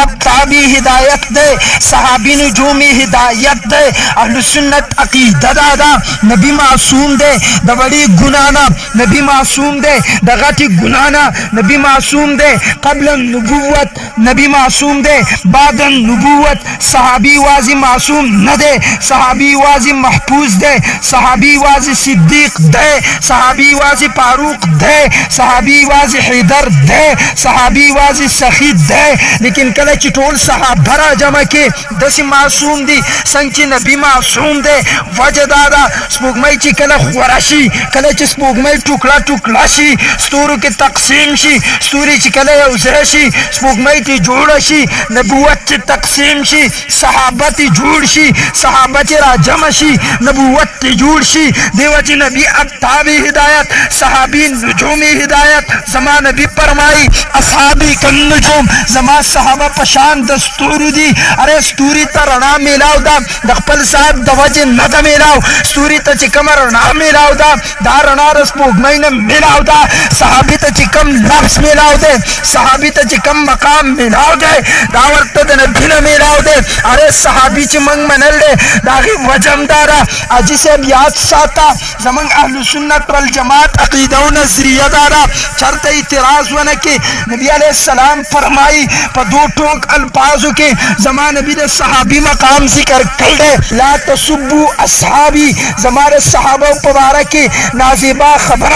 आफ्ताबी हिदायत दे, सहाबी नजूमी हिदायत दे, अहले सुन्नत अकीदा दादा नबी मासूम दे, द बड़ी गुनाना नबी मासूम दे, द गटी गुनाना नबी मासूम दे, कबल नबुवत नबी मासूम दे, बाद नबुवत सहाबी वाजी मासूम न दे, सहाबी वाजी महफूज दे, सहाबी वाजी सिद्दीक दे, सहाबी वाजी फारूक दे, सहाबी वाजी हैदर दे, सहाबी वाजी सखी दे। लेकिन कल चिटोल सहाबरा जमा के दस मासूम दी संची नबी मासूम दे, वजह दादा स्पुगमई ची कल खुराशी, कल ची स्पुगमई टुकड़ा टुकड़ा शी, स्तूर के तकसीम शी, स्तूरी ची कल उजरशी, स्पुगमई ती जोड़शी, नबुवत ची तकसीम शी, सहाबती जोड़शी, सहाबती राजमशी, नबुवत ती जोड़शी, देवची नबी अत्ताबी हिदायत, सहाबी नजूमी हिदायत, जमा नबी परमाई असहाबी कन नजूम, जमा सहाबा पशान दस्तूर दी। अरे स्तूरी तरना मिलाव दा दखपल साहब दवज नद मिलाव, स्तूरी त चिकम रना मिलाव दा दारना रस पोगमई न मिलाव दा, सहाबी त चिकम लफ्स मिलाव दे, सहाबी त चिकम मकाम मिलाव दे, दावरत द नबी न मिलाव दे। अरे सहाबी ची मंग मनल दे दागी वजमदारा अजी से याद साता जमंग अहले सुन्नत वल जमात अकीदा व नजरिया दारा चरते इतराज वन के नबी अलैहि सलाम फरमाई पर दो टोक अल्फाजों के जमा नबी ने सहाबी मकाम जिक्र कर दे, ला तसुब्बु असहाबी, जमारे सहाबा मुबारक के नाजिबा खबर